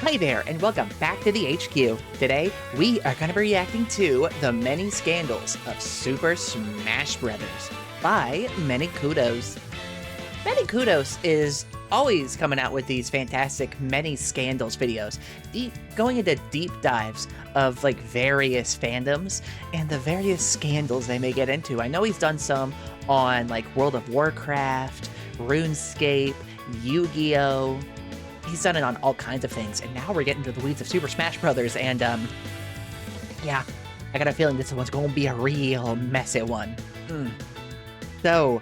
Hi there, and welcome back to the HQ. Today, we are going to be reacting to the many scandals of Super Smash Bros. By ManyKudos. ManyKudos is always coming out with these fantastic many scandals videos, going into deep dives of like various fandoms and the various scandals they may get into. I know he's done some on like World of Warcraft, RuneScape, Yu-Gi-Oh! He's done it on all kinds of things, and now we're getting to the weeds of Super Smash Brothers, and, yeah, I got a feeling this one's gonna be a real messy one. So,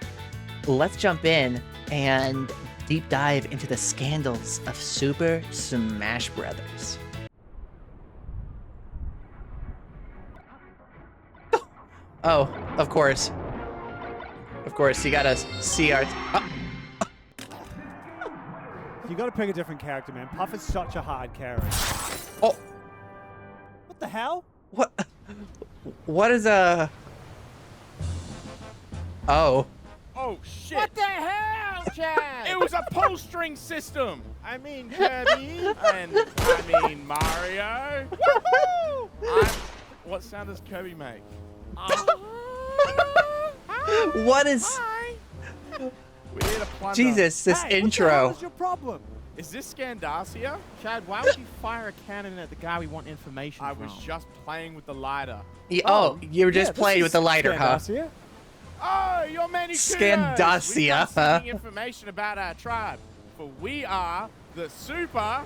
let's jump in and deep dive into the scandals of Super Smash Brothers. Oh, of course. Of course, you gotta see our... You gotta pick a different character, man. Puff is such a hard carry. Oh! What the hell? What? What is a... Oh. Oh, shit. What the hell, Chad? It was a pull string system. I mean, Kirby. And I mean, Mario. Woohoo! What sound does Kirby make? What is... Hi. We need a plunder. Jesus, this Hey, intro. What the hell is your problem? Is this Scandacia? Chad, why would you fire a cannon at the guy we want information I from? was just playing with the lighter. Oh, you were just this playing is with the lighter, huh? Scandalous. Oh, you're ManyKudos. Scandacia, We've got huh? seeking information about our tribe. For we are the Super...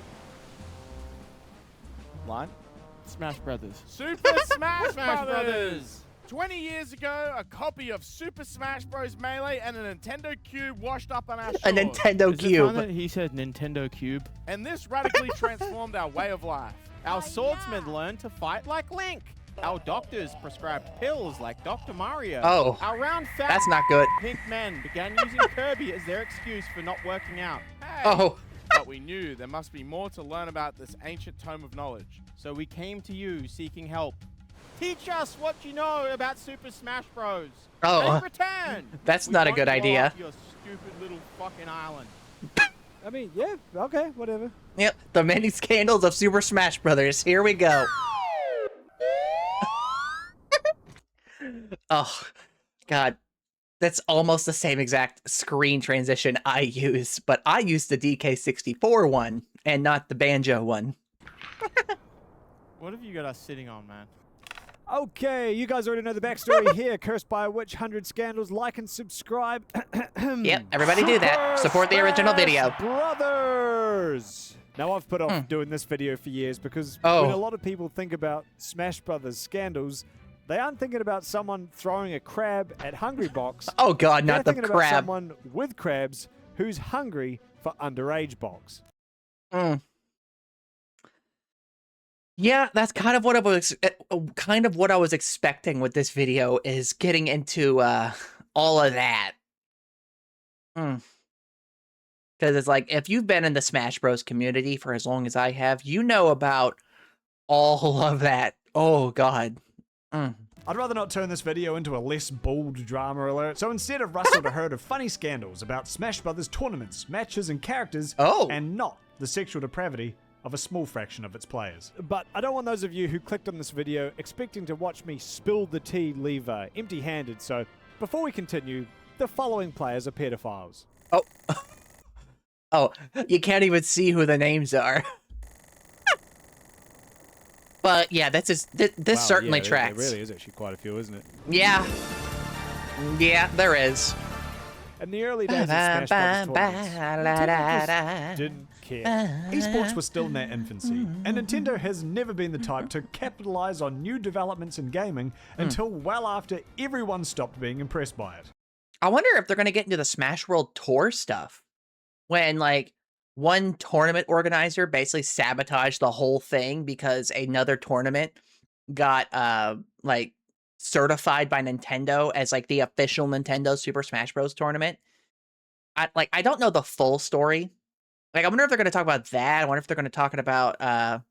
Line? Smash Brothers. Super Smash Smash Brothers. 20 years ago, a copy of Super Smash Bros. Melee and a Nintendo Cube washed up on our shores. A Nintendo Is it fun that Cube. he said Nintendo Cube. And this radically transformed our way of life. Our swordsmen learned to fight like Link. Our doctors prescribed pills like Dr. Mario. Oh, Our round fat that's not good. pink men began using Kirby as their excuse for not working out. Hey. Oh, But we knew there must be more to learn about this ancient tome of knowledge. So we came to you seeking help. Teach us what you know about Super Smash Bros. Oh. In return, that's we not a won't good blow idea. up your stupid little fucking island. I mean, yeah, okay, whatever. Yep, the many scandals of Super Smash Brothers. Here we go. Oh, God. That's almost the same exact screen transition I use, but I use the DK64 one and not the Banjo one. What have you got us sitting on, man? Okay, you guys already know the backstory here. Cursed by a witch, 100 scandals. Like and subscribe. Yep, everybody do that. Support the original video. Smash Brothers. Now, I've put off doing this video for years because Oh. when a lot of people think about Smash Brothers scandals, they aren't thinking about someone throwing a crab at Hungrybox. Oh, God, They're not the thinking about crab. someone with crabs who's hungry for underage box. Yeah, that's kind of what I was expecting with this video, is getting into all of that. Because it's like, if you've been in the Smash Bros community for as long as I have, you know about all of that. Oh God. I'd rather not turn this video into a less bold drama alert, so instead I've rustled a herd of funny scandals about Smash Brothers tournaments, matches, and characters, and not the sexual depravity of a small fraction of its players. But I don't want those of you who clicked on this video expecting to watch me spill the tea leave empty-handed, so before we continue, the following players are pedophiles. Oh. Oh, you can't even see who the names are. But yeah, this Wow, certainly yeah, tracks. There really is actually quite a few, isn't it? Yeah. Yeah, there is. In the early days of Smash Brothers tournaments, Nintendo just didn't care. Esports was still in their infancy, and Nintendo has never been the type to capitalize on new developments in gaming until well after everyone stopped being impressed by it. I wonder if they're going to get into the Smash World Tour stuff. When, like, one tournament organizer basically sabotaged the whole thing because another tournament got, like, certified by Nintendo as, like, the official Nintendo Super Smash Bros. Tournament. I don't know the full story. Like, I wonder if they're going to talk about that. I wonder if they're going to talk about,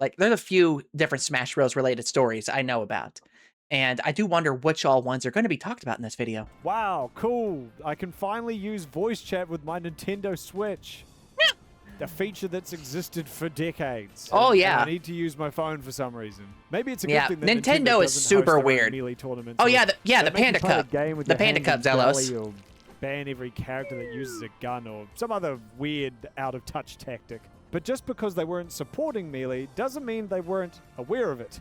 like, there's a few different Smash Bros. Related stories I know about. And I do wonder which all ones are going to be talked about in this video. Wow, cool. I can finally use voice chat with my Nintendo Switch. a feature that's existed for decades. Oh, yeah. And I need to use my phone for some reason. Maybe it's a good thing that Nintendo is super weird. Melee tournaments. Oh, yeah, the Panda Cup. The Panda Cup, Zelos. Or ban every character that uses a gun or some other weird out-of-touch tactic. But just because they weren't supporting Melee doesn't mean they weren't aware of it.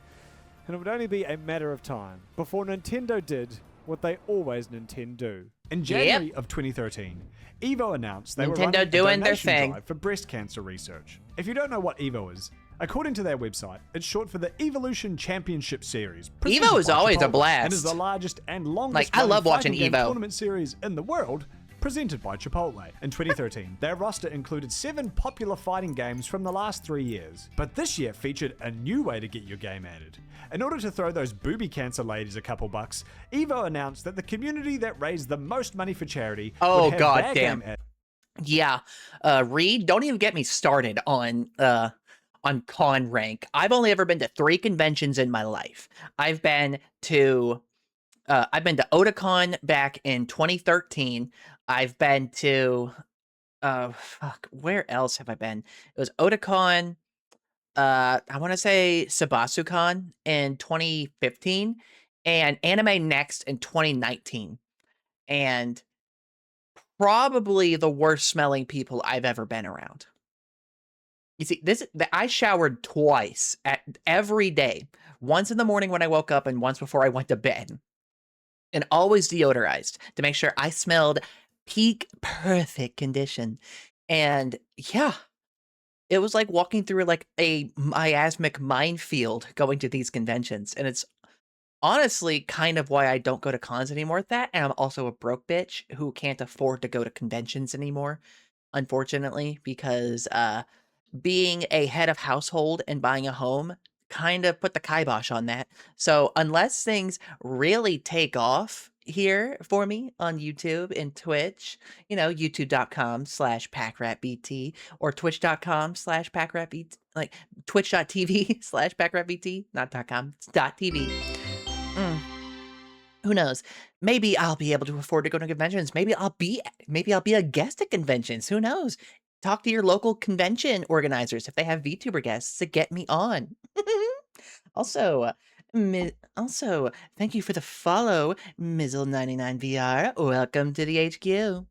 And it would only be a matter of time before Nintendo did what they always Nintendo. In January of 2013, Evo announced they were running a donation drive for breast cancer research. If you don't know what Evo is, according to their website, it's short for the Evolution Championship Series. Evo is always a blast. And is the largest and longest I love watching Evo tournament series in the world, presented by Chipotle. In 2013, their roster included 7 popular fighting games from the last 3 years. But this year featured a new way to get your game added. In order to throw those booby cancer ladies a couple bucks, Evo announced that the community that raised the most money for charity would have their game added. Yeah, Reed, don't even get me started on con rank. I've only ever been to 3 conventions in my life. I've been to Otakon back in 2013. I've been to where else have I been? It was Otakon, I want to say SabasuCon in 2015 and Anime Next in 2019. And probably the worst smelling people I've ever been around. You see, I showered twice every day. Once in the morning when I woke up and once before I went to bed. And always deodorized to make sure I smelled peak perfect condition. And yeah, it was like walking through like a miasmic minefield going to these conventions. And it's honestly kind of why I don't go to cons anymore at that. And I'm also a broke bitch who can't afford to go to conventions anymore, unfortunately, because being a head of household and buying a home kind of put the kibosh on that. So unless things really take off here for me on YouTube and Twitch, you know, youtube.com/PackRatVT or twitch.com/PackRatVT, like twitch.tv/PackRatVT, not .com, it's .tv. Who knows? Maybe I'll be able to afford to go to conventions. Maybe I'll be a guest at conventions. Who knows? Talk to your local convention organizers if they have VTuber guests to get me on. Also, thank you for the follow, Mizzle99VR. Welcome to the HQ.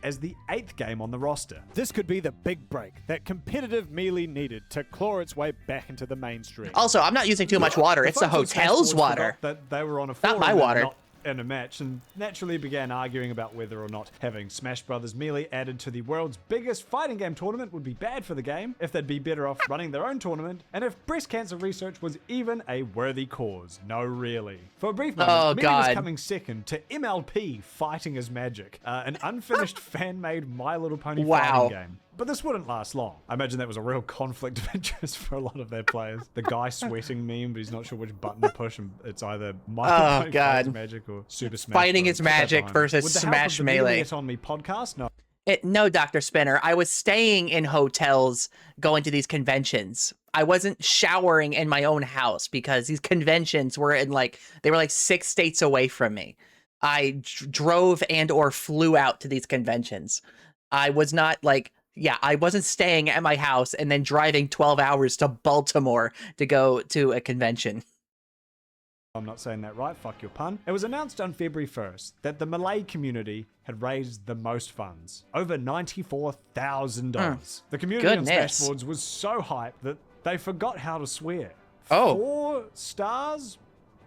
As the 8th game on the roster. This could be the big break that competitive Melee needed to claw its way back into the mainstream. Also, I'm not using too much water. It's the hotel's water. That they were on a not my water. In a match, and naturally began arguing about whether or not having Smash Brothers Melee added to the world's biggest fighting game tournament would be bad for the game, if they'd be better off running their own tournament, and if breast cancer research was even a worthy cause. No, really. For a brief moment, Melee was coming second to MLP Fighting is Magic, an unfinished fan-made My Little Pony fighting game. But this wouldn't last long. I imagine that was a real conflict of interest for a lot of their players. The guy sweating meme, but he's not sure which button to push, and it's either My Little Pony Magic or Super Smash Fighting is Magic versus Smash Melee. Get on me podcast? No. No, Dr. Spinner. I was staying in hotels going to these conventions. I wasn't showering in my own house because these conventions were they were like 6 states away from me. I drove and or flew out to these conventions. I was not I wasn't staying at my house and then driving 12 hours to Baltimore to go to a convention. I'm not saying that right, fuck your pun. It was announced on February 1st that the Malay community had raised the most funds, over $94,000. The community on Smashboards was so hyped that they forgot how to swear. 4 stars?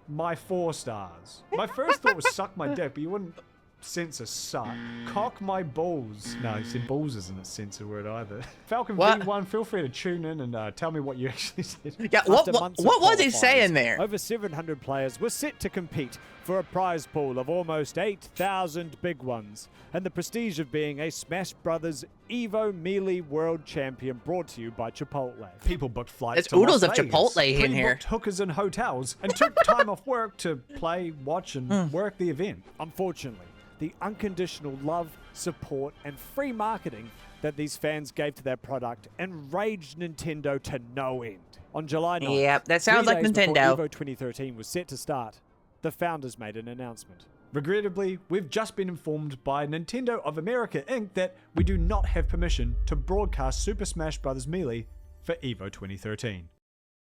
My 4 stars. My first thought was suck my dick, but you wouldn't censor suck. Cock my balls. No, he said balls isn't a censor word either. Falcon V1, feel free to tune in and tell me what you actually said. Yeah, what was he saying there? Over 700 players were set to compete for a prize pool of almost 8,000 big ones and the prestige of being a Smash Brothers Evo Melee World Champion, brought to you by Chipotle. People booked flights to oodles Las of Vegas, Chipotle in here. Pre-booked hookers in hotels, and took time off work to play, watch, and work the event. Unfortunately, the unconditional love, support, and free marketing that these fans gave to their product enraged Nintendo to no end. On July 9th, that sounds like Nintendo. Evo 2013 was set to start, the founders made an announcement. Regrettably, we've just been informed by Nintendo of America Inc. that we do not have permission to broadcast Super Smash Bros. Melee for EVO 2013.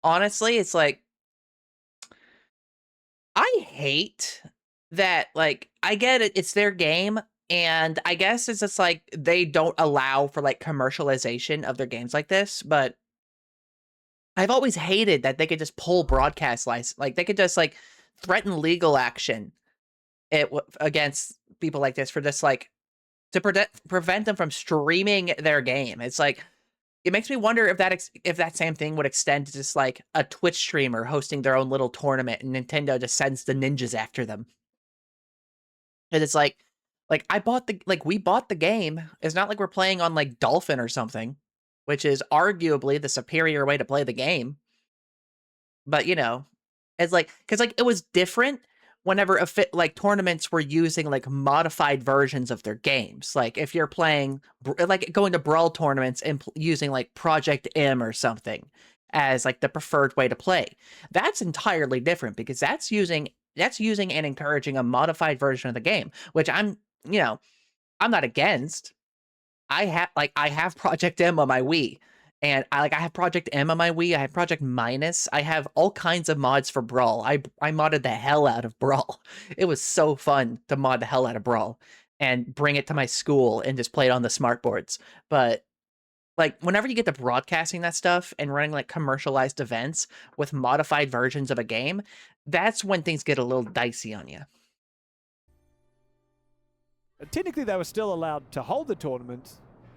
Honestly, it's like, I hate that, like, I get it, it's their game, and I guess it's just like, they don't allow for, like, commercialization of their games like this, but I've always hated that they could just pull broadcast license, like, they could just, like, threaten legal action against people like this for just, like, to prevent them from streaming their game. It's like, it makes me wonder if that same thing would extend to just, like, a Twitch streamer hosting their own little tournament, and Nintendo just sends the ninjas after them. And it's like we bought the game. It's not like we're playing on, like, Dolphin or something, which is arguably the superior way to play the game. But, you know, it's like, because, like, it was different whenever like tournaments were using, like, modified versions of their games. Like, if you're playing, like, going to Brawl tournaments and using, like, Project M or something as, like, the preferred way to play, that's entirely different, because that's using and encouraging a modified version of the game, which I'm not against. I have Project M on my Wii, and I have Project M on my Wii. I have Project Minus. I have all kinds of mods for Brawl. I modded the hell out of Brawl. It was so fun to mod the hell out of Brawl and bring it to my school and just play it on the smart boards. But, like, whenever you get to broadcasting that stuff and running, like, commercialized events with modified versions of a game, that's when things get a little dicey on you. Technically, they were still allowed to hold the tournament,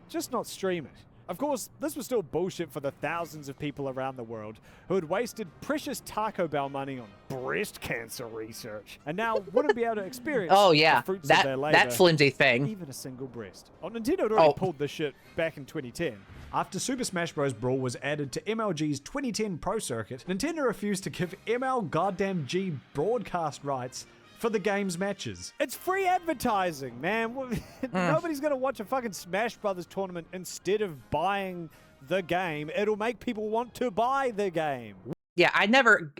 just not stream it. Of course, this was still bullshit for the thousands of people around the world who had wasted precious Taco Bell money on breast cancer research and now wouldn't be able to experience the fruits of their labor, that flimsy thing. even a single breast. Nintendo had already pulled this shit back in 2010. After Super Smash Bros. Brawl was added to MLG's 2010 Pro Circuit, Nintendo refused to give ML broadcast rights for the game's matches. It's free advertising, man. Nobody's gonna watch a fucking Smash Brothers tournament instead of buying the game. It'll make people want to buy the game. Yeah, I never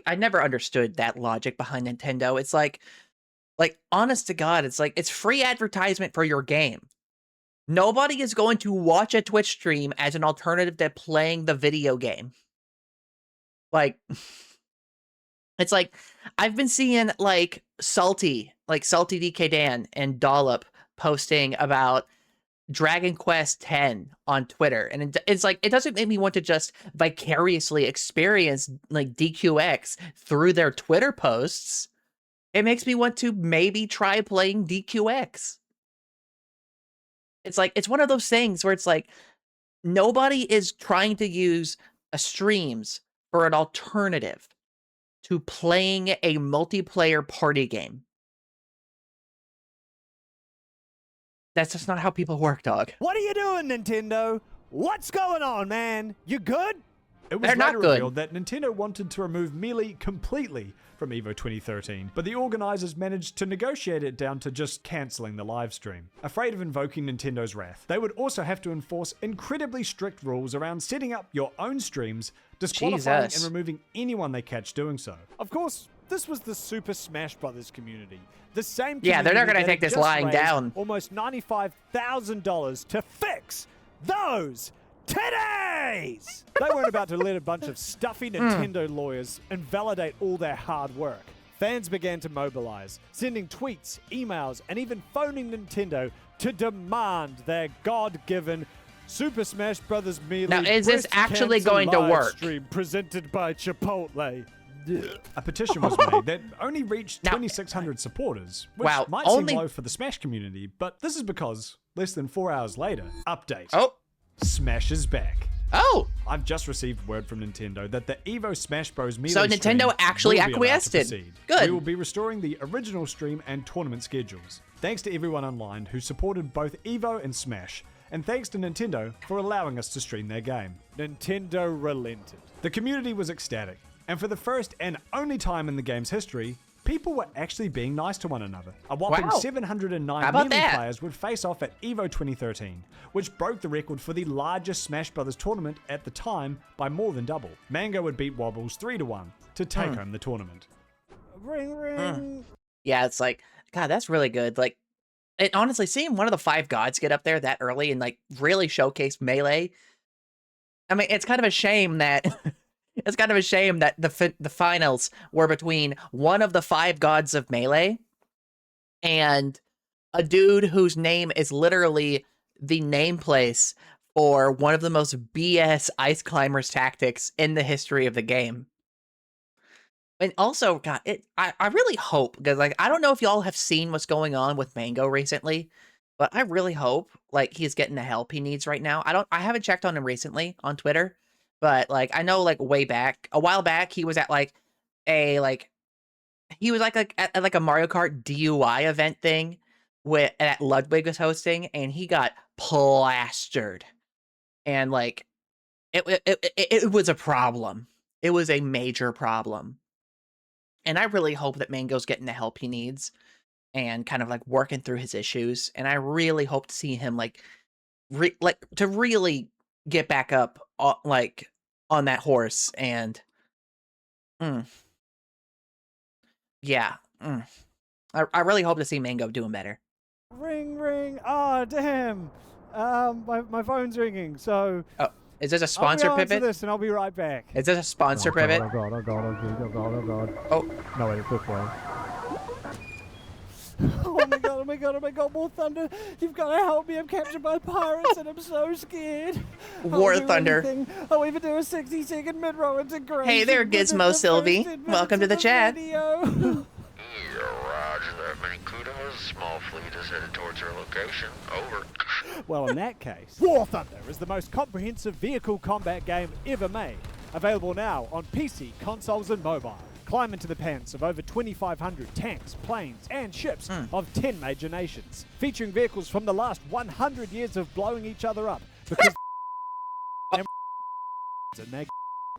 understood that logic behind Nintendo. It's like, honest to God, it's like, it's free advertisement for your game. Nobody is going to watch a Twitch stream as an alternative to playing the video game. Like, it's like, I've been seeing, like, Salty DK Dan and Dollop posting about Dragon Quest X on Twitter. And it's like, it doesn't make me want to just vicariously experience, like, DQX through their Twitter posts. It makes me want to maybe try playing DQX. It's like, it's one of those things where it's like, nobody is trying to use streams for an alternative to playing a multiplayer party game. That's just not how people work, dog. What are you doing, Nintendo? What's going on, man? You good? It was They're not good. Revealed that Nintendo wanted to remove Melee completely from EVO 2013, but the organizers managed to negotiate it down to just cancelling the live stream. Afraid of invoking Nintendo's wrath, they would also have to enforce incredibly strict rules around setting up your own streams, disqualifying and removing anyone they catch doing so. Of course, this was the Super Smash Brothers community. The same community they're not going to take this lying down. Almost $95,000 to fix those titties! They weren't about to let a bunch of stuffy Nintendo lawyers invalidate all their hard work. Fans began to mobilize, sending tweets, emails, and even phoning Nintendo to demand their God-given Super Smash Bros. Melee. Now, is this actually going to work? Stream presented by Chipotle. A petition was made that only reached 2,600 supporters, which might seem low for the Smash community, but this is because less than 4 hours later, update. Smash is back. I've just received word from Nintendo that the EVO Smash Bros. Melee So Nintendo actually acquiesced. Good. We will be restoring the original stream and tournament schedules. Thanks to everyone online who supported both EVO and Smash, and thanks to Nintendo for allowing us to stream their game. Nintendo relented. The community was ecstatic, and for the first and only time in the game's history, people were actually being nice to one another. A whopping 709 Melee players would face off at EVO 2013, which broke the record for the largest Smash Brothers tournament at the time by more than double. Mango would beat Wobbles 3-1 to take home the tournament. Ring ring. Yeah, it's like, God, that's really good. Like, and honestly, seeing one of the 5 gods get up there that early and like really showcase Melee. I mean, it's kind of a shame that it's kind of a shame that the finals were between one of the 5 gods of Melee and a dude whose name is literally the name place for one of the most BS ice climbers tactics in the history of the game. And also, God, I really hope, because like I don't know if y'all have seen what's going on with Mango recently, but I really hope like he's getting the help he needs right now. I haven't checked on him recently on Twitter, but like I know like a while back he was at like he was like at like a Mario Kart DUI event thing that Ludwig was hosting, and he got plastered, and like it was a problem. It was a major problem. And I really hope that Mango's getting the help he needs and kind of like working through his issues. And I really hope to see him like to really get back up like on that horse. And yeah, I really hope to see Mango doing better. Ring, ring. Ah, oh, damn. My phone's ringing. So. Oh. Is this a sponsor pivot? I'll answer this and I'll be right back. Is this a sponsor pivot? Oh god, oh god, oh god, oh god. Oh. No, wait, it's this way. Oh my god, oh my god, oh my god, War Thunder! You've got to help me, I'm captured by pirates and I'm so scared. War Thunder. I'll even do a 60-second mid-roll integration. Hey there, Gizmo Sylvie. Welcome to the chat. Roger that, ManyKudos. Small fleet is headed towards your location. Over. Well, in that case, War Thunder is the most comprehensive vehicle combat game ever made. Available now on PC, consoles, and mobile. Climb into the pants of over 2,500 tanks, planes, and ships of 10 major nations. Featuring vehicles from the last 100 years of blowing each other up because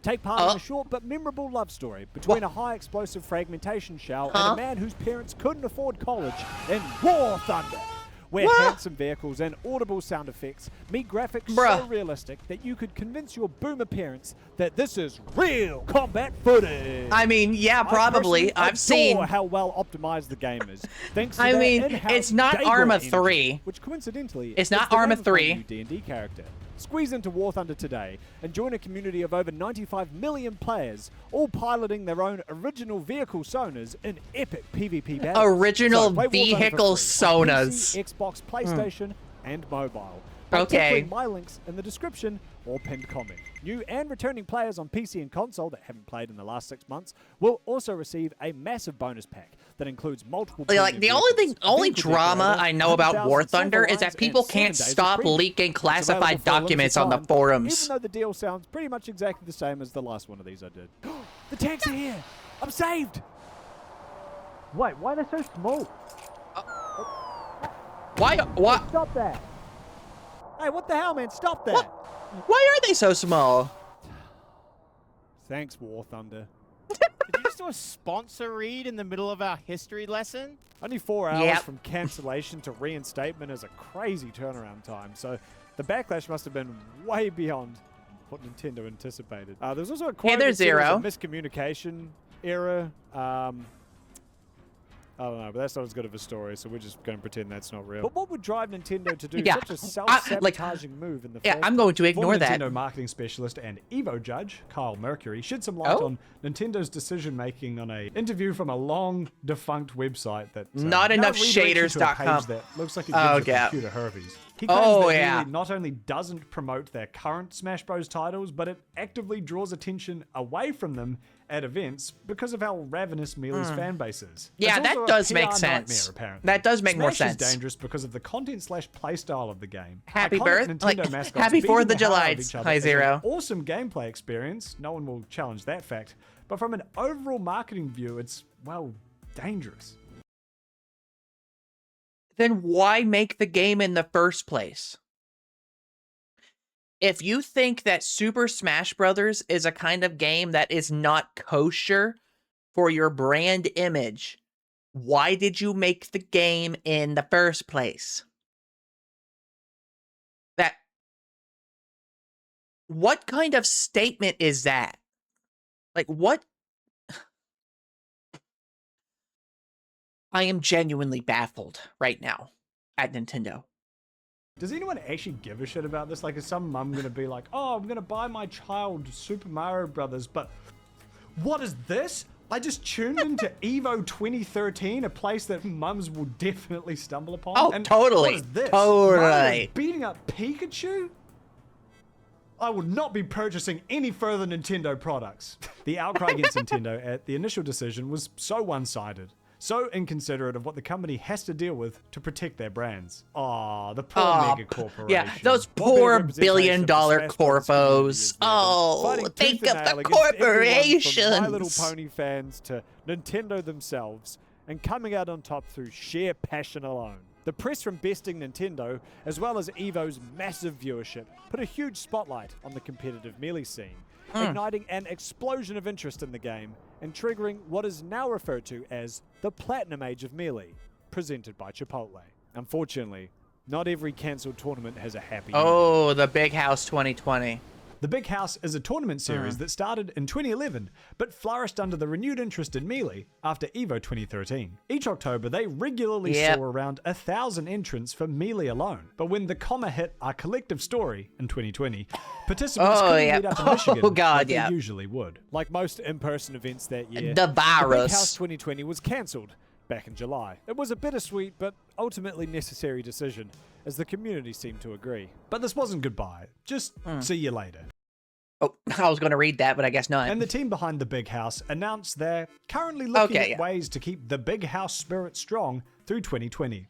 take part in a short but memorable love story between a high explosive fragmentation shell and a man whose parents couldn't afford college in War Thunder, where handsome vehicles and audible sound effects meet graphics so realistic that you could convince your boomer parents that this is real combat footage. I mean, yeah, probably. I've seen how well optimized the game is. Thanks to it's not Arma 3. Which coincidentally it's not Arma 3. D&D character. Squeeze into War Thunder today and join a community of over 95 million players, all piloting their own original vehicle sonas in epic PvP battles. Original vehicle sonas. PC, Xbox, PlayStation, and mobile. Okay. My links in the description or pinned comment. New and returning players on PC and console that haven't played in the last 6 months will also receive a massive bonus pack that includes multiple. Like the only drama I know about War Thunder is that people can't stop leaking classified documents on the forums. Even though the deal sounds pretty much exactly the same as the last one of these I did. The tanks are here! I'm saved! Wait, why are they so small? Why? What? Stop that! Hey, what the hell, man? Stop that! What? Why are they so small? Thanks, War Thunder. Did you just do a sponsor read in the middle of our history lesson? Only 4 hours from cancellation to reinstatement is a crazy turnaround time, so the backlash must have been way beyond what Nintendo anticipated. There's also a quite a miscommunication error. I don't know, but that's not as good of a story, so we're just going to pretend that's not real. But what would drive Nintendo to do such a self-sabotaging move in the first I'm going to ignore that. Nintendo marketing specialist and Evo judge, Kyle Mercury, shed some light on Nintendo's decision-making on an interview from a long-defunct website that... NotEnoughShaders.com. That looks like it gives the computer herpes. He claims that Melee not only doesn't promote their current Smash Bros. Titles, but it actively draws attention away from them at events because of how ravenous Melee's fan base is. Yeah, that does make sense. Apparently. That does make more sense. Smash is dangerous because of the content/playstyle of the game. Happy 4th of July, Hi Zero. Awesome gameplay experience. No one will challenge that fact. But from an overall marketing view, it's, well, dangerous. Then why make the game in the first place? If you think that Super Smash Bros. Is a kind of game that is not kosher for your brand image, why did you make the game in the first place? What kind of statement is that? Like, what? I am genuinely baffled right now at Nintendo. Does anyone actually give a shit about this? Like, is some mum gonna be like, oh, I'm gonna buy my child Super Mario Brothers, but what is this? I just tuned into Evo 2013, a place that mums will definitely stumble upon. Oh, and totally. What is this? Totally. Mario beating up Pikachu? I will not be purchasing any further Nintendo products. The outcry against Nintendo at the initial decision was so one-sided, so inconsiderate of what the company has to deal with to protect their brands. Aw, the poor mega corporation. Yeah, those poor billion-dollar corpos. Oh, think of the corporations. From My Little Pony fans to Nintendo themselves, and coming out on top through sheer passion alone. The press from besting Nintendo, as well as EVO's massive viewership, put a huge spotlight on the competitive Melee scene, igniting an explosion of interest in the game and triggering what is now referred to as the Platinum Age of Melee, presented by Chipotle. Unfortunately, not every cancelled tournament has a happy ending. Oh, the Big House 2020. The Big House is a tournament series that started in 2011, but flourished under the renewed interest in Melee after EVO 2013. Each October, they regularly saw around 1,000 entrants for Melee alone. But when the comma hit Our Collective Story in 2020, participants couldn't meet up in Michigan like they usually would. Like most in-person events that year, the Big House 2020 was cancelled back in July. It was a bittersweet but ultimately necessary decision, as the community seemed to agree. But this wasn't goodbye. Just see you later. Oh, I was going to read that, but I guess not. And the team behind the Big House announced they're currently looking at ways to keep the Big House spirit strong through 2020.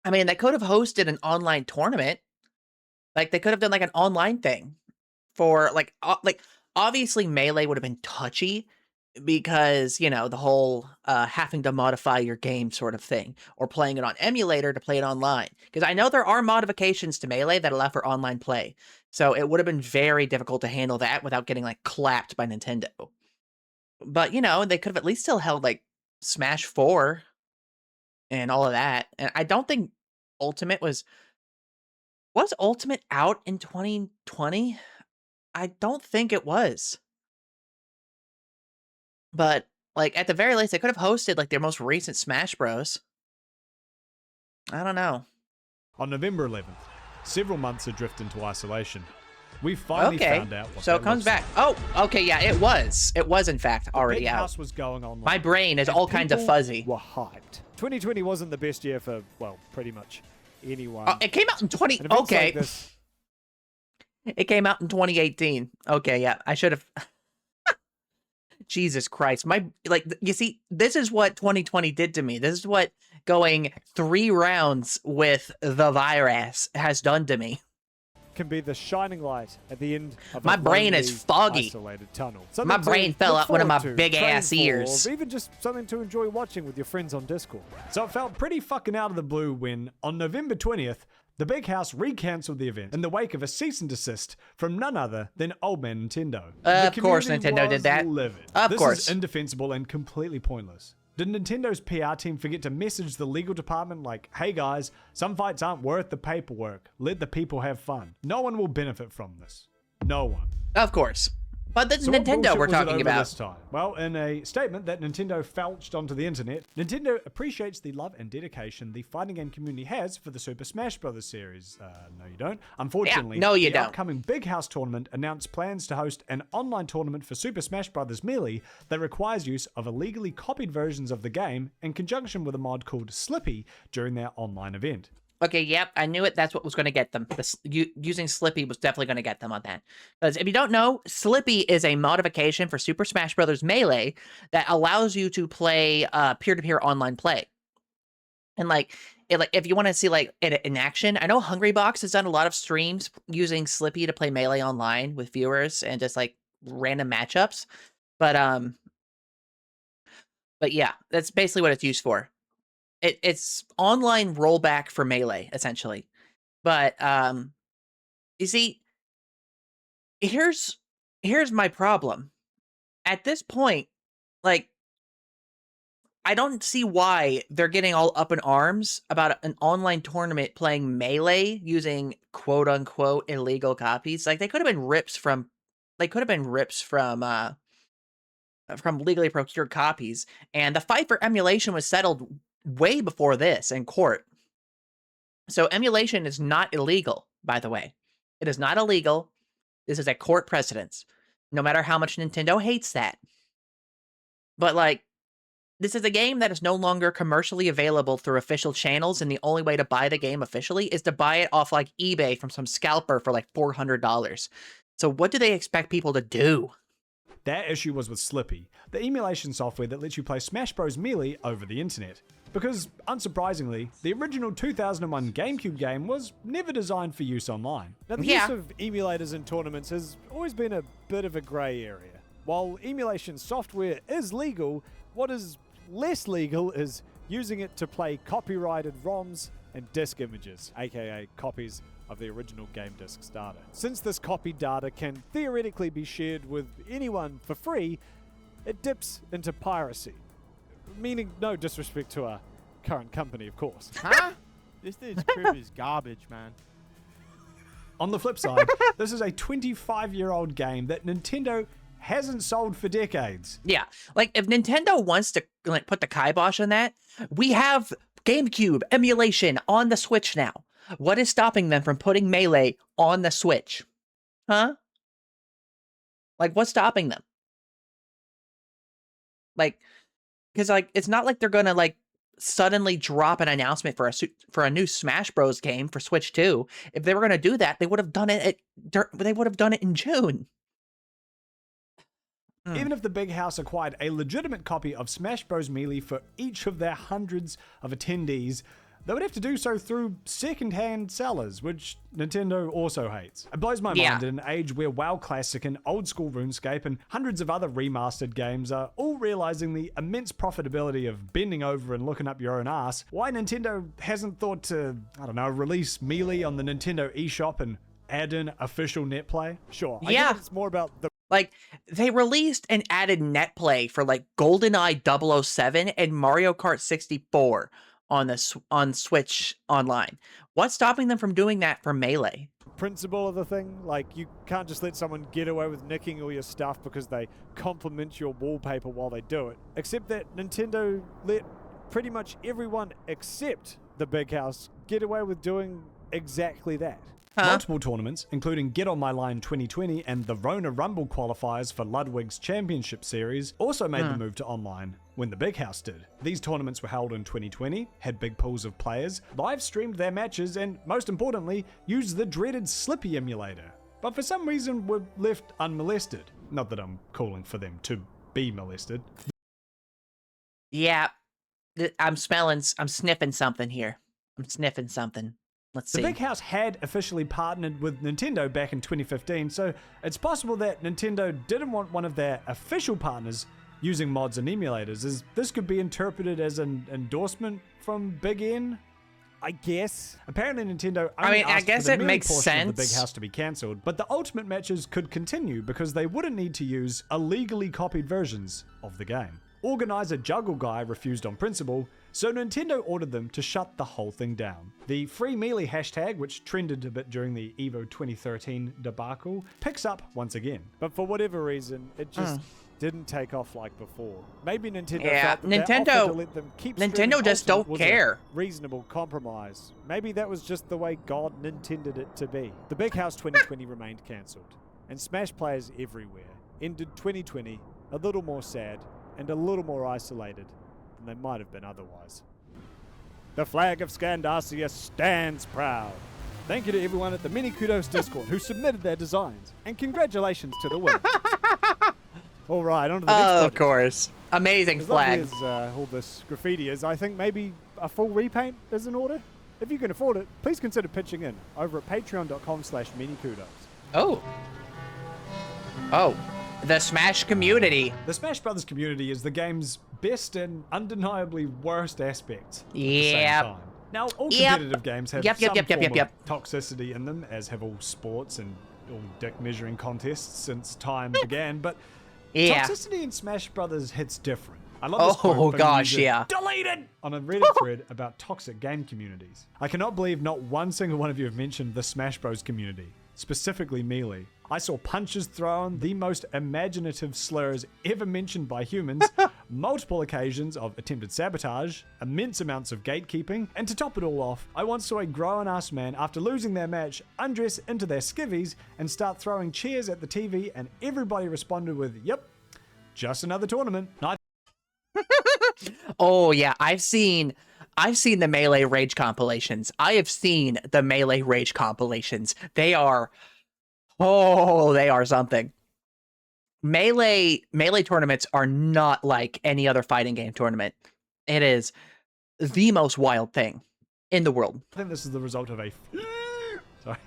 I mean, they could have hosted an online tournament. Like, they could have done, like, an online thing for, like obviously Melee would have been touchy because, you know, the whole having to modify your game sort of thing, or playing it on emulator to play it online. Because I know there are modifications to Melee that allow for online play. So it would have been very difficult to handle that without getting, like, clapped by Nintendo. But, you know, they could have at least still held, like, Smash 4 and all of that. And I don't think Ultimate was Ultimate out in 2020? I don't think it was. But, like, at the very least, they could have hosted, like, their most recent Smash Bros. I don't know. On November 11th, several months adrift into isolation, we finally found out what so it comes back. Oh, okay, yeah, it was. It was, in fact, already out. House was going on. My brain is all kinds of fuzzy. Were hyped. 2020 wasn't the best year for, well, pretty much anyone. Oh, it came out in 20... Okay. Like it came out in 2018. Okay, yeah, I should have... Jesus Christ. You see, this is what 2020 did to me. This is what going 3 rounds with the virus has done to me. Can be the shining light at the end of my brain is foggy. Isolated tunnel. My brain fell out one of my big ass ears. Or even just something to enjoy watching with your friends on Discord. So it felt pretty fucking out of the blue when, on November 20th, the Big House re-cancelled the event in the wake of a cease and desist from none other than Old Man Nintendo. Of course Nintendo did that. Of course. This is indefensible and completely pointless. Did Nintendo's PR team forget to message the legal department like, hey guys, some fights aren't worth the paperwork. Let the people have fun. No one will benefit from this. No one. Of course. But the Nintendo we're talking about. This time? Well, in a statement that Nintendo felched onto the internet, Nintendo appreciates the love and dedication the fighting game community has for the Super Smash Bros. Series. No, you don't. Unfortunately, the upcoming Big House tournament announced plans to host an online tournament for Super Smash Bros. Melee that requires use of illegally copied versions of the game in conjunction with a mod called Slippy during their online event. Okay, yep, I knew it. That's what was going to get them. Using Slippy was definitely going to get them on that. Because if you don't know, Slippy is a modification for Super Smash Bros. Melee that allows you to play peer-to-peer online play. And if you want to see it in action, I know Hungrybox has done a lot of streams using Slippy to play Melee online with viewers and just like random matchups. But yeah, that's basically what it's used for. It's online rollback for Melee, essentially. But, you see, here's my problem. At this point, like, I don't see why they're getting all up in arms about an online tournament playing Melee using quote-unquote illegal copies. Like, they could have been rips from legally procured copies, and the fight for emulation was settled way before this in court. So emulation is not illegal, by the way. It is not illegal. This is a court precedence. No matter how much Nintendo hates that. But, like, this is a game that is no longer commercially available through official channels, and the only way to buy the game officially is to buy it off, like, eBay from some scalper for, like, $400. So what do they expect people to do? That issue was with Slippy, the emulation software that lets you play Smash Bros. Melee over the internet. Because, unsurprisingly, the original 2001 GameCube game was never designed for use online. Now, the use of emulators in tournaments has always been a bit of a grey area. While emulation software is legal, what is less legal is using it to play copyrighted ROMs and disk images, aka copies of the original game disk's data. Since this copied data can theoretically be shared with anyone for free, it dips into piracy. Meaning no disrespect to our current company, of course. Huh? This dude's crib is garbage, man. On the flip side, this is a 25-year-old game that Nintendo hasn't sold for decades. Yeah, like if Nintendo wants to like put the kibosh on that, we have GameCube emulation on the Switch now. What is stopping them from putting Melee on the Switch? Huh? Like, what's stopping them? Like, because like it's not like they're gonna like suddenly drop an announcement for a new Smash Bros. Game for Switch 2. If they were gonna do that, they would have done it. They would have done it in June. Even if the big house acquired a legitimate copy of Smash Bros. Melee for each of their hundreds of attendees, they would have to do so through second-hand sellers, which Nintendo also hates. It blows my mind in an age where WoW Classic and old-school RuneScape and hundreds of other remastered games are all realizing the immense profitability of bending over and looking up your own ass, why Nintendo hasn't thought to, I don't know, release Melee on the Nintendo eShop and add in official net play? Sure, I guess it's more about the... Like, they released and added net play for, like, GoldenEye 007 and Mario Kart 64 on Switch Online. What's stopping them from doing that for Melee? Principle of the thing, like, you can't just let someone get away with nicking all your stuff because they compliment your wallpaper while they do it. Except that Nintendo let pretty much everyone except the big house get away with doing exactly that. Multiple tournaments, including Get On My Line 2020 and the Rona Rumble qualifiers for Ludwig's Championship Series, also made the move to online when the Big House did. These tournaments were held in 2020, had big pools of players, live streamed their matches, and most importantly, used the dreaded Slippy emulator. But for some reason were left unmolested. Not that I'm calling for them to be molested. Yeah, I'm sniffing something here. I'm sniffing something. Let's see. The Big House had officially partnered with Nintendo back in 2015, so it's possible that Nintendo didn't want one of their official partners using mods and emulators, as this could be interpreted as an endorsement from Big N, I guess. Apparently Nintendo only asked for the Melee portion of the Big House to be cancelled, but the Ultimate matches could continue because they wouldn't need to use illegally copied versions of the game. Organizer Juggle Guy refused on principle, so Nintendo ordered them to shut the whole thing down. The Free Melee hashtag, which trended a bit during the EVO 2013 debacle, picks up once again. But for whatever reason, it just didn't take off like before. Maybe Nintendo felt that Nintendo to let them keep Nintendo just don't care. Reasonable compromise. Maybe that was just the way God intended it to be. The Big House 2020 remained cancelled, and Smash players everywhere ended 2020 a little more sad and a little more isolated than they might have been otherwise. The flag of Scandacia stands proud. Thank you to everyone at the ManyKudos Discord who submitted their designs, and congratulations to the winner. All right, on to the next project. Of course. Amazing flag. As all this graffiti is, I think maybe a full repaint is in order. If you can afford it, please consider pitching in over at patreon.com/ManyKudos. Oh. The Smash community. The Smash Brothers community is the game's best and undeniably worst aspect. Yeah. Now, all competitive games have some form of toxicity in them, as have all sports and all dick measuring contests since time began, but toxicity in Smash Brothers hits different. I love this quote from user deleted on a Reddit thread about toxic game communities. I cannot believe not one single one of you have mentioned the Smash Bros community, specifically Melee. I saw punches thrown, the most imaginative slurs ever mentioned by humans, multiple occasions of attempted sabotage, immense amounts of gatekeeping, and to top it all off, I once saw a grown-ass man, after losing their match, undress into their skivvies and start throwing chairs at the TV, and everybody responded with, "Yep, just another tournament." Oh yeah, I've seen the Melee Rage compilations. I have seen the Melee Rage compilations. They are something. Melee tournaments are not like any other fighting game tournament. It is the most wild thing in the world. I think this is the result of a sorry.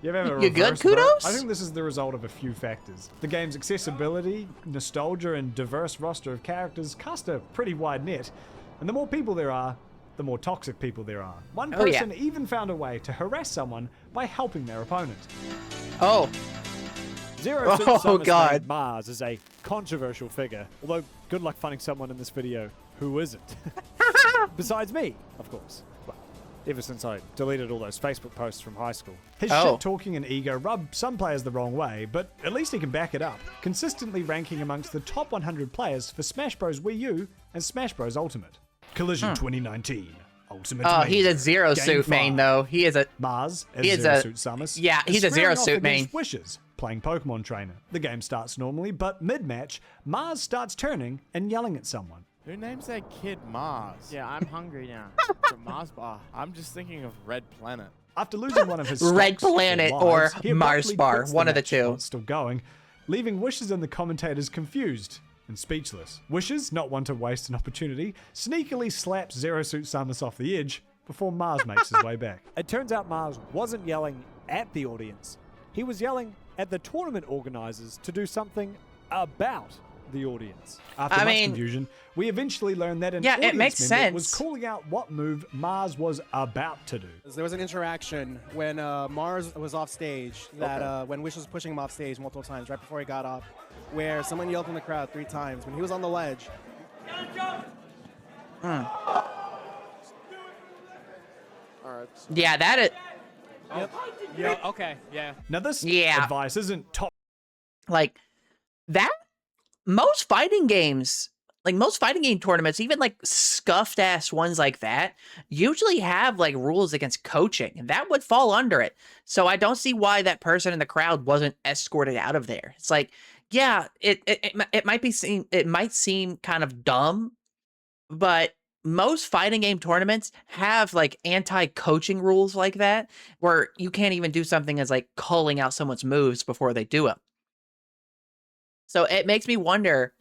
You good, Kudos? I think this is the result of a few factors. The game's accessibility, nostalgia, and diverse roster of characters cast a pretty wide net. And the more people there are, the more toxic people there are. One person even found a way to harass someone by helping their opponent. Oh. Zero Suit Samus named Mars is a controversial figure, although good luck finding someone in this video who isn't. Besides me, of course. Well, ever since I deleted all those Facebook posts from high school. His shit-talking and ego rub some players the wrong way, but at least he can back it up, consistently ranking amongst the top 100 players for Smash Bros. Wii U and Smash Bros. Ultimate. Collision 2019. Ultimate Oh, Mania. he's a Zero Suit main, though. He is a... Mars as Zero Suit Samus. Yeah, he's a Zero Suit main. Wishes, playing Pokemon Trainer. The game starts normally, but mid-match, Mars starts turning and yelling at someone. Who names their kid Mars? Yeah, I'm hungry now. For Mars Bar. I'm just thinking of Red Planet. After losing one of his Red stocks Planet lives, or he Mars abruptly Bar, quits one of the match two. while it's still going, leaving Wishes and the commentators confused and speechless. Wishes, not one to waste an opportunity, sneakily slaps Zero Suit Samus off the edge before Mars makes his way back. It turns out Mars wasn't yelling at the audience. He was yelling at the tournament organizers to do something about the audience. After much confusion, we eventually learned that an audience member was calling out what move Mars was about to do. There was an interaction when Mars was off stage, that when Wish was pushing him off stage multiple times right before he got up, where someone yelled from the crowd 3 times. When he was on the ledge. Yeah, that is... Yep. Yeah, okay, yeah. Now this advice isn't top... Like, that... Most fighting games, like most fighting game tournaments, even like scuffed ass ones like that, usually have like rules against coaching, and that would fall under it. So I don't see why that person in the crowd wasn't escorted out of there. It's like, yeah, it might seem kind of dumb, but most fighting game tournaments have like anti-coaching rules like that, where you can't even do something as like calling out someone's moves before they do them. So it makes me wonder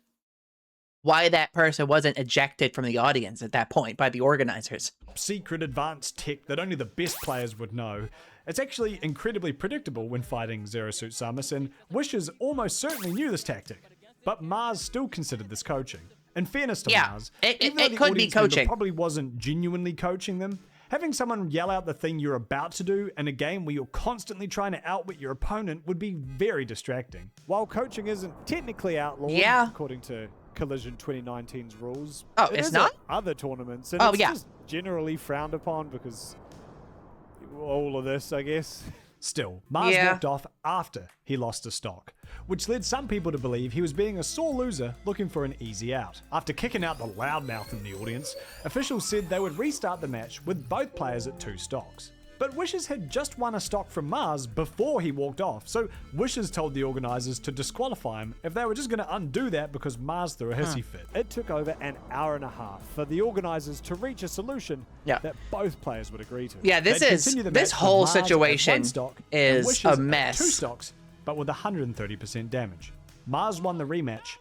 why that person wasn't ejected from the audience at that point by the organizers. Secret advanced tech that only the best players would know. It's actually incredibly predictable when fighting Zero Suit Samus, and Wishes almost certainly knew this tactic. But Mars still considered this coaching. In fairness to Mars, even though the could be audience member coaching. probably wasn't genuinely coaching them, having someone yell out the thing you're about to do in a game where you're constantly trying to outwit your opponent would be very distracting. While coaching isn't technically outlawed, according to Collision 2019's rules, it's not? Other tournaments, and it's just generally frowned upon because all of this, I guess. Still, Mars walked off after he lost a stock, which led some people to believe he was being a sore loser looking for an easy out. After kicking out the loudmouth in the audience, officials said they would restart the match with both players at 2 stocks. But Wishes had just won a stock from Mars before he walked off, so Wishes told the organizers to disqualify him if they were just going to undo that because Mars threw a hissy fit. It took over an hour and a half for the organizers to reach a solution that both players would agree to. Yeah, this whole situation is a mess. 2 stocks, but with 130% damage. Mars won the rematch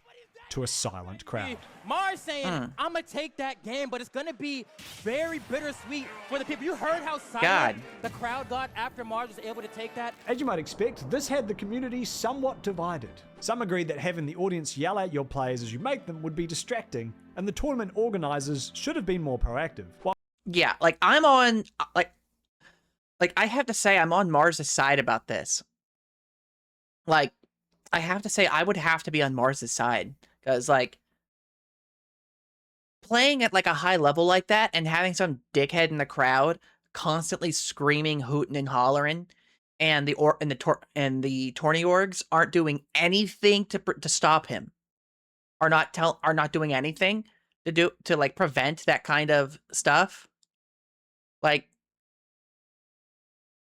to a silent crowd. Mars saying, I'm going to take that game, but it's going to be very bittersweet for the people. You heard how silent the crowd got after Mars was able to take that? As you might expect, this had the community somewhat divided. Some agreed that having the audience yell at your players as you make them would be distracting, and the tournament organizers should have been more proactive. Yeah, like I'm on, like I have to say I'm on Mars' side about this. Like, I have to say I would have to be on Mars' side. Because, like, playing at, like, a high level like that and having some dickhead in the crowd constantly screaming, hooting, and hollering and the tourney orgs aren't doing anything to stop him, are not doing anything to like prevent that kind of stuff. Like,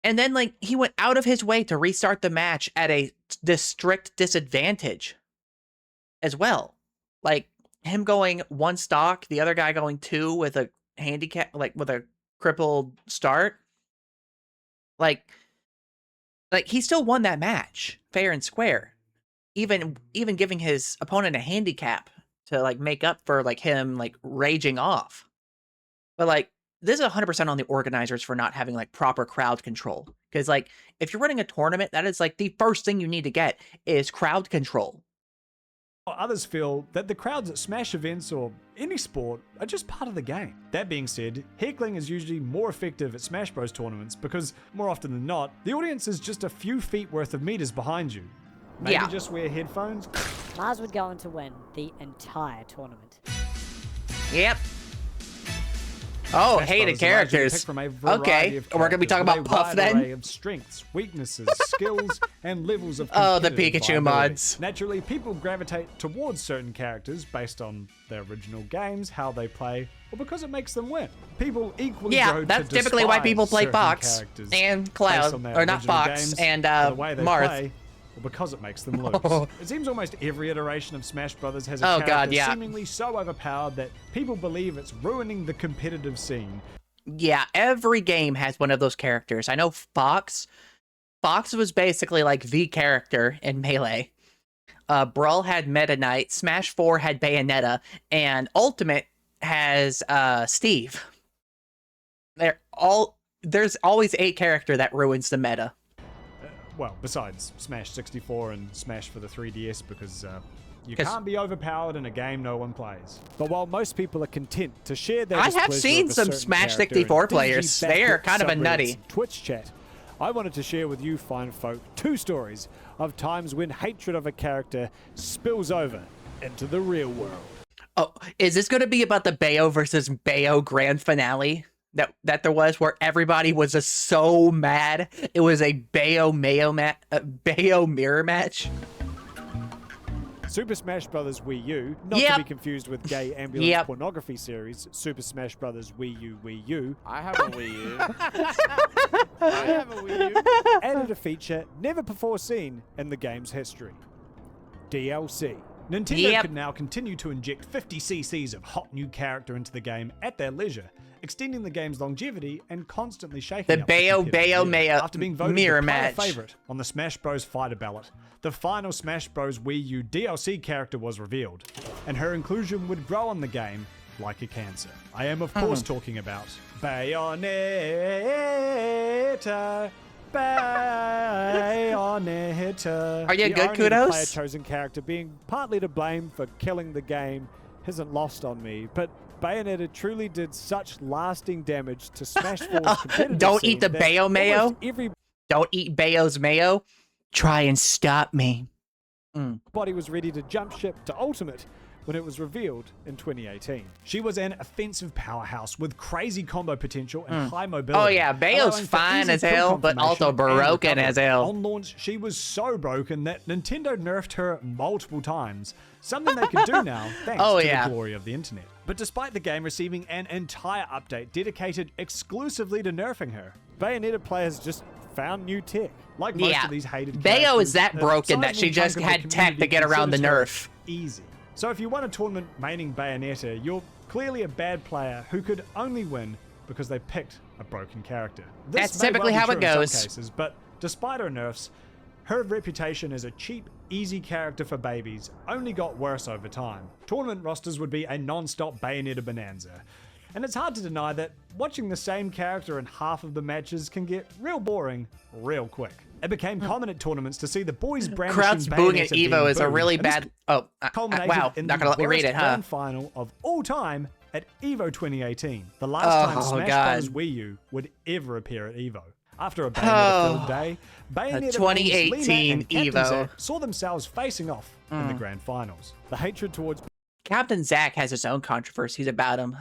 and then like he went out of his way to restart the match at this strict disadvantage as well. Like him going 1 stock, the other guy going 2 with a handicap, like with a crippled start. Like he still won that match fair and square, even giving his opponent a handicap to like make up for like him like raging off. But like this is 100% on the organizers for not having like proper crowd control, because like if you're running a tournament, that is like the first thing you need to get is crowd control. Others feel that the crowds at Smash events or any sport are just part of the game. That being said, heckling is usually more effective at Smash Bros tournaments because, more often than not, the audience is just a few feet worth of meters behind you. Maybe just wear headphones. Mars would go on to win the entire tournament. Yep. Oh, Smash hated Brothers allows you to characters. pick from a Okay, of we're gonna be talking with a about Puff wide then. array of strengths, weaknesses, skills, and levels of Oh, the competitive Pikachu viability. mods. Naturally, people gravitate towards certain characters based on their original games, how they play, or because it makes them win. People equally Yeah, go that's to typically why despise people play certain Fox characters and based Cloud, on their or not original Fox games, and or the way they Marth. play, or because it makes them lose. It seems almost every iteration of Smash Brothers has a Oh, character God, yeah. seemingly so overpowered that people believe it's ruining the competitive scene. Yeah, every game has one of those characters. I know Fox was basically like the character in Melee. Brawl had Meta Knight, Smash 4 had Bayonetta, and Ultimate has Steve. There's always a character that ruins the meta. Well, besides Smash 64 and Smash for the 3DS, because you can't be overpowered in a game no one plays. But while most people are content to share their I have displeasure seen of a some certain Smash character 64 in players. dingy They are backlit kind of a subreddits nutty. and Twitch chat, I wanted to share with you fine folk 2 stories of times when hatred of a character spills over into the real world. Oh, is this going to be about the Bayo versus Bayo grand finale that there was, where everybody was just so mad? It was a Bayo mirror match. Super Smash Bros. Wii U, not to be confused with gay ambulance pornography series, Super Smash Bros. Wii U Wii U. I have a Wii U. I have a Wii U. Added a feature never before seen in the game's history. DLC. Nintendo can now continue to inject 50 cc's of hot new character into the game at their leisure, extending the game's longevity and constantly shaking The up Bayo Mayo after being voted mirror the player match. favorite on the Smash Bros. Fighter ballot. The final Smash Bros. Wii U DLC character was revealed, and her inclusion would grow on the game like a cancer. I am of course talking about Bayonetta. Bayonetta. Are you The good, irony of the Kudos? player-chosen character being partly to blame for killing the game isn't lost on me, but Bayonetta truly did such lasting damage to Smash 4's competitive Don't scene eat the that Bayo mayo. almost every Don't eat Bayo's mayo. Try and stop me. body was ready to jump ship to Ultimate when it was revealed in 2018. She was an offensive powerhouse with crazy combo potential and high mobility. Oh yeah, Bayo's allowing for fine easy as kill hell, but confirmation also and broken recovery. as hell. On launch, she was so broken that Nintendo nerfed her multiple times, something they can do now thanks to the glory of the internet. But despite the game receiving an entire update dedicated exclusively to nerfing her, Bayonetta players just found new tech. like most of these hated Bayo characters, is that a broken that she sizable just chunk of the had tech to community get around the considers nerf. her easy. So if you won a tournament maining Bayonetta, you're clearly a bad player who could only win because they picked a broken character. This That's may typically well be how true it in some goes. cases, but despite her nerfs, her reputation as a cheap, easy character for babies only got worse over time. Tournament rosters would be a non-stop Bayonetta bonanza. And it's hard to deny that watching the same character in half of the matches can get real boring real quick. It became common at tournaments to see the boys brandishing Crowds booing at Bayonetta being Evo is a booed, really and this bad. Oh, culminated wow! in Not the gonna let me read worst it, huh? grand final of all time at Evo 2018. The last time Smash Bros. Wii U would ever appear at Evo. After a Bayonetta-filled day, Bayonetta 2018 and Captain Evo. Zack saw themselves facing off in the grand finals. The hatred towards Captain Zack has his own controversies about him.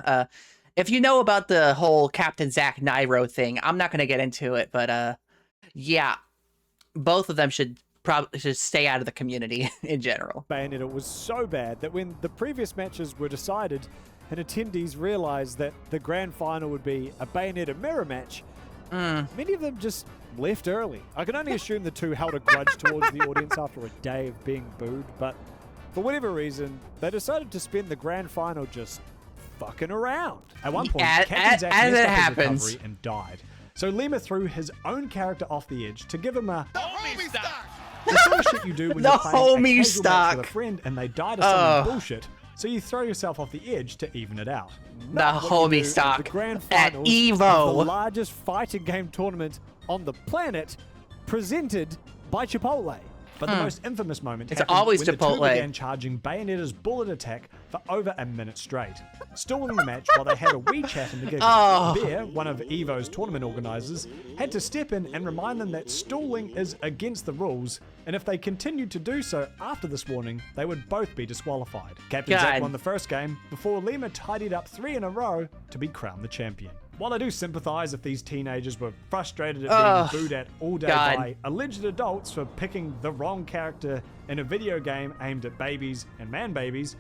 If you know about the whole Captain Zack Nairo thing, I'm not gonna get into it, but yeah, both of them should probably stay out of the community in general. Bayonetta was so bad that when the previous matches were decided and attendees realized that the grand final would be a Bayonetta mirror match, many of them just left early. I can only assume the two held a grudge towards the audience after a day of being booed, but for whatever reason, they decided to spend the grand final just fucking around. At one point, Captain Zack messed up his recovery and died. So Lima threw his own character off the edge to give him a the sort of shit you do when you're playing a casual match with a friend and they die to some bullshit. So you throw yourself off the edge to even it out. The homie stock the grand at finals Evo, of the largest fighting game tournament on the planet, presented by Chipotle. But the most infamous moment It's happened always when the Chipotle. two began charging Bayonetta's bullet attack for over a minute straight, stalling the match while they had a wee chat in the giggle. Bear, one of Evo's tournament organizers, had to step in and remind them that stalling is against the rules, and if they continued to do so after this warning, they would both be disqualified. Captain Zack won the first game before Lima tidied up 3 in a row to be crowned the champion. While I do sympathize if these teenagers were frustrated at being booed at all day by alleged adults for picking the wrong character in a video game aimed at babies and man-babies,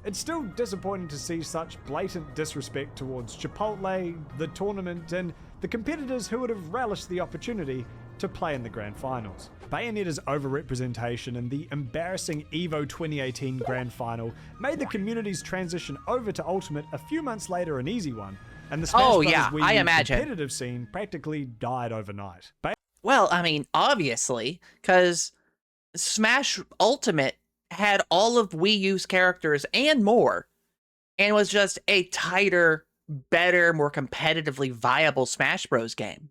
it's still disappointing to see such blatant disrespect towards Chipotle, the tournament, and the competitors who would have relished the opportunity to play in the grand finals. Bayonetta's overrepresentation in the embarrassing EVO 2018 grand final made the community's transition over to Ultimate a few months later an easy one, and the Smash Brothers Wii U competitive scene practically died overnight. Well, I mean, obviously, because Smash Ultimate had all of Wii U's characters and more, and was just a tighter, better, more competitively viable Smash Bros. Game.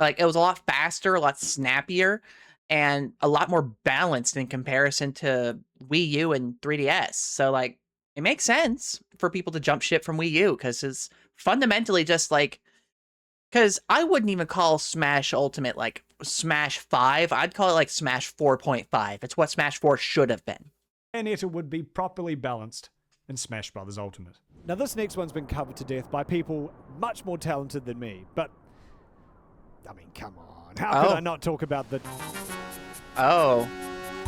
Like, it was a lot faster, a lot snappier, and a lot more balanced in comparison to Wii U and 3DS. So, like, it makes sense for people to jump ship from Wii U, because it's fundamentally just like, because I wouldn't even call Smash Ultimate like Smash 5. I'd call it like Smash 4.5. It's what Smash 4 should have been. Bayonetta would be properly balanced in Smash Brothers Ultimate. Now, this next one's been covered to death by people much more talented than me, but I mean, come on. How could I not talk about the...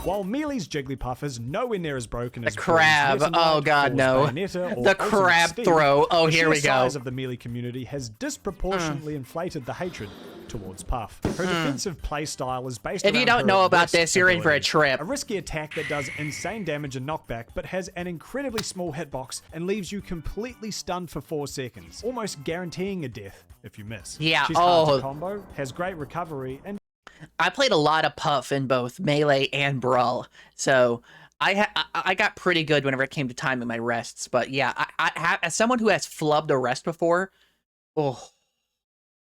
While Meelee's Jigglypuff is nowhere near as broken as the crab. Oh god, no. The crab throw. Oh, here we go. The size of the Melee community has disproportionately inflated the hatred towards Puff. Her defensive playstyle is based If you don't know about this, you're in for a trip. A risky attack that does insane damage and knockback, but has an incredibly small hitbox and leaves you completely stunned for 4 seconds, almost guaranteeing a death if you miss. Yeah, She's hard to combo, has great recovery, and I played a lot of Puff in both Melee and Brawl, so I got pretty good whenever it came to timing my rests. But yeah, I as someone who has flubbed a rest before,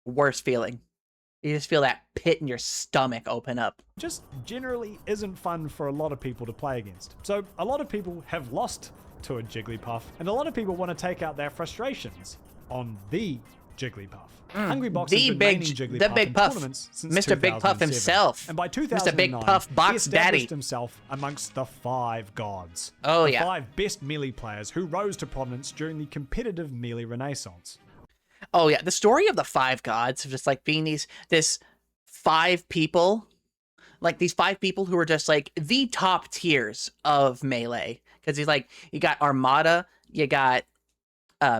worst feeling. You just feel that pit in your stomach open up. Just generally isn't fun for a lot of people to play against. So a lot of people have lost to a Jigglypuff, and a lot of people want to take out their frustrations on the Jigglypuff. Hungrybox has been maining Jigglypuff in tournaments since Mr. Big Puff himself. And by 2009, Mr. Big Puff Box he established Daddy himself amongst the 5 gods. Oh, the yeah. 5 best Melee players who rose to prominence during the competitive Melee renaissance. Oh yeah, the story of the 5 gods of just like being this 5 people, like these 5 people who are just like the top tiers of Melee. Because he's like, you got Armada, you got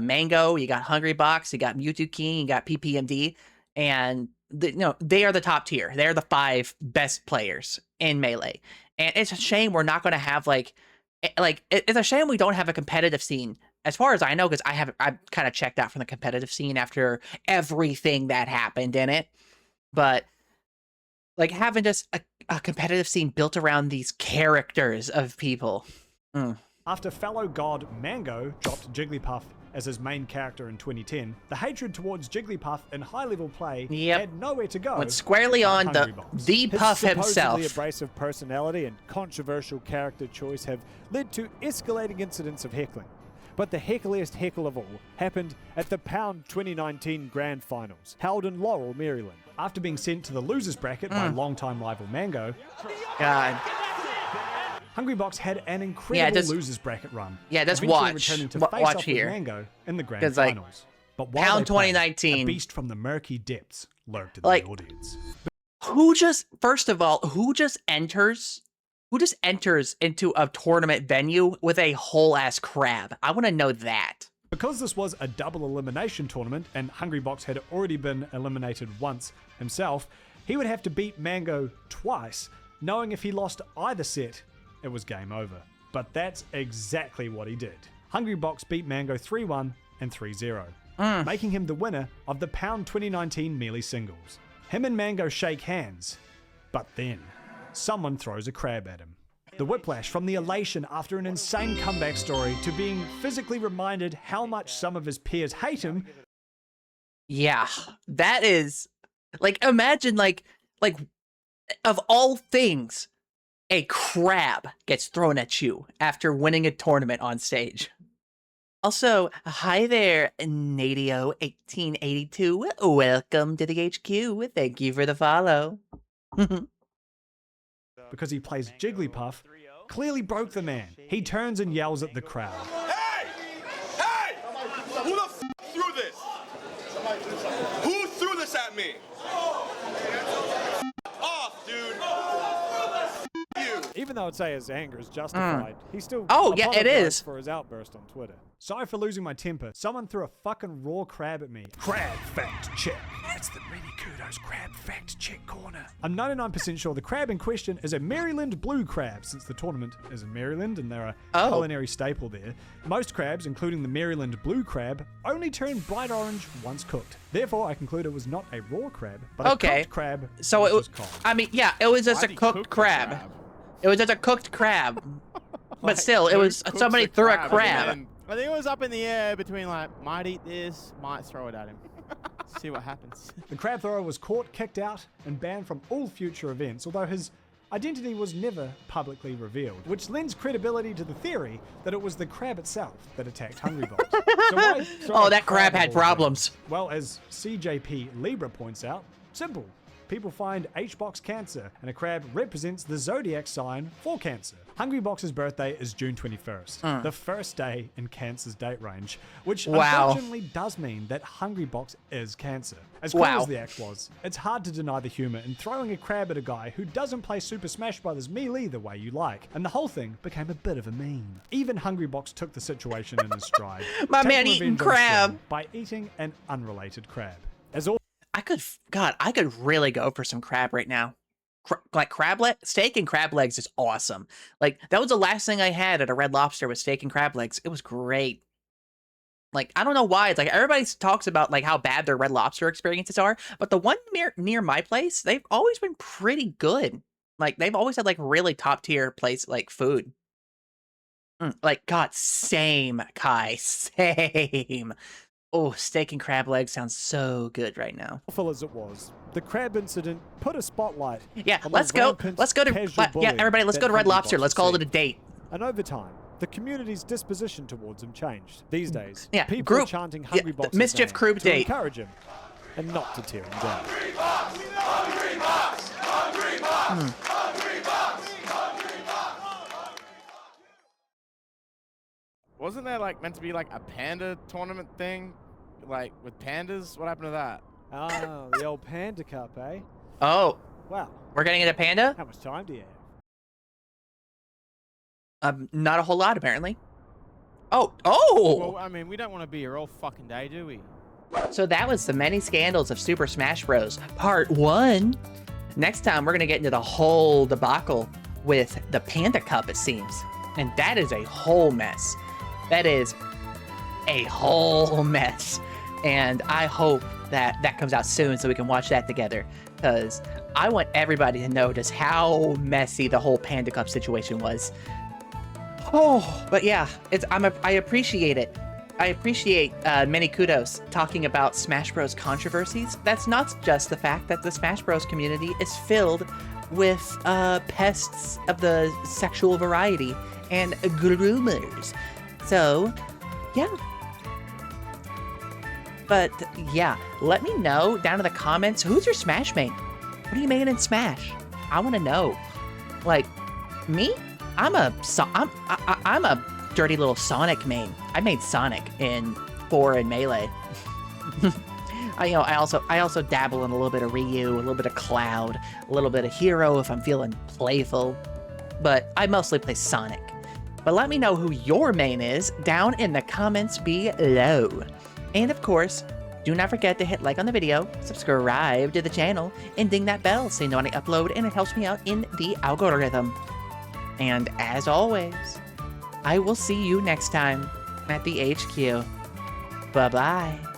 Mango, you got Hungrybox, you got Mewtwo King, you got PPMD, and they are the top tier. They're the 5 best players in Melee. And it's a shame we're not going to have it's a shame we don't have a competitive scene. As far as I know, because I've kind of checked out from the competitive scene after everything that happened in it. But like having just a competitive scene built around these characters of people. After fellow god Mango dropped Jigglypuff as his main character in 2010, the hatred towards Jigglypuff in high-level play had nowhere to go. Went squarely on the Puff himself. His supposedly abrasive personality and controversial character choice have led to escalating incidents of heckling. But the heckliest heckle of all happened at the Pound 2019 Grand Finals, held in Laurel, Maryland. After being sent to the losers bracket by longtime rival Mango, Hungrybox had an incredible losers bracket run. Yeah, just watch. Returning to face off with Mango in the Grand Finals. But while Pound 2019, a beast from the murky depths lurked in the audience. First of all, who just enters into a tournament venue with a whole ass crab? I want to know that. Because this was a double elimination tournament and Hungrybox had already been eliminated once himself, he would have to beat Mango twice, knowing if he lost either set, it was game over. But that's exactly what he did. Hungrybox beat Mango 3-1 and 3-0, making him the winner of the Pound 2019 Melee Singles. Him and Mango shake hands, but then someone throws a crab at him. The whiplash from the elation after an insane comeback story to being physically reminded how much some of his peers hate him. Yeah, that is, like, imagine, like, of all things, a crab gets thrown at you after winning a tournament on stage. Also, hi there, Nadio1882. Welcome to the HQ. Thank you for the follow. Because he plays Jigglypuff, clearly broke the man. He turns and yells at the crowd. Hey! Hey! Who the f threw this? Who threw this at me? Off, dude. Even though I'd say his anger is justified, he still it is for his outburst on Twitter. Sorry for losing my temper. Someone threw a fucking raw crab at me. Crab fact check. It's the ManyKudos crab fact check corner. I'm 99% sure the crab in question is a Maryland blue crab, since the tournament is in Maryland and they're a culinary staple there. Most crabs, including the Maryland blue crab, only turn bright orange once cooked. Therefore, I conclude it was not a raw crab, but a cooked crab. So it was, it was just a cooked crab. It was just a cooked crab. But still, it was somebody threw a crab. I think it was up in the air between, like, might eat this, might throw it at him. See what happens. The crab thrower was caught, kicked out, and banned from all future events, although his identity was never publicly revealed, which lends credibility to the theory that it was the crab itself that attacked Hungrybox. Oh, that crab had problems. Well, as CJP Libra points out, simple. People find H-box Cancer, and a crab represents the zodiac sign for Cancer. Hungrybox's birthday is June 21st, the first day in Cancer's date range, which unfortunately does mean that Hungrybox is Cancer. As cool as the act was, it's hard to deny the humor in throwing a crab at a guy who doesn't play Super Smash Bros. Melee the way you like, and the whole thing became a bit of a meme. Even Hungrybox took the situation in his stride. My man eating crab! By eating an unrelated crab. I could really go for some crab right now. Like steak and crab legs is awesome. Like, that was the last thing I had at a Red Lobster was steak and crab legs. It was great. Like, I don't know why. It's like everybody talks about like how bad their Red Lobster experiences are, but the one near my place, they've always been pretty good. Like, they've always had like really top tier place like food. Like, God, same, Kai, same. Oh, steak and crab legs sounds so good right now. Awful as it was, the crab incident put a spotlight. Yeah, let's go to everybody. Let's go to Red Lobster. Let's call it a date. And over time, the community's disposition towards him changed. These days, people are chanting Hungrybox's mischief name group to date. encourage him and not to tear him down. Wasn't there like meant to be like a panda tournament thing? Like with pandas? What happened to that? Oh, the old Panda Cup, eh? Oh. Wow. We're getting into Panda? How much time do you have? Not a whole lot, apparently. Oh! Well, I mean, we don't want to be here all fucking day, do we? So that was the many scandals of Super Smash Bros. Part 1. Next time, we're going to get into the whole debacle with the Panda Cup, it seems. And that is a whole mess. That is a whole mess. And I hope that that comes out soon so we can watch that together. Because I want everybody to know just how messy the whole Panda Cup situation was. Oh, but yeah, I appreciate it. I appreciate ManyKudos talking about Smash Bros. Controversies. That's not just the fact that the Smash Bros. Community is filled with pests of the sexual variety and groomers. So, yeah. But, yeah, let me know down in the comments, who's your Smash main? What are you making in Smash? I want to know. Like, me? I'm a dirty little Sonic main. I made Sonic in 4 and Melee. I also dabble in a little bit of Ryu, a little bit of Cloud, a little bit of Hero if I'm feeling playful. But I mostly play Sonic. But let me know who your main is down in the comments below. And of course, do not forget to hit like on the video, subscribe to the channel, and ding that bell so you know when I upload, and it helps me out in the algorithm. And as always, I will see you next time at the HQ. Bye-bye.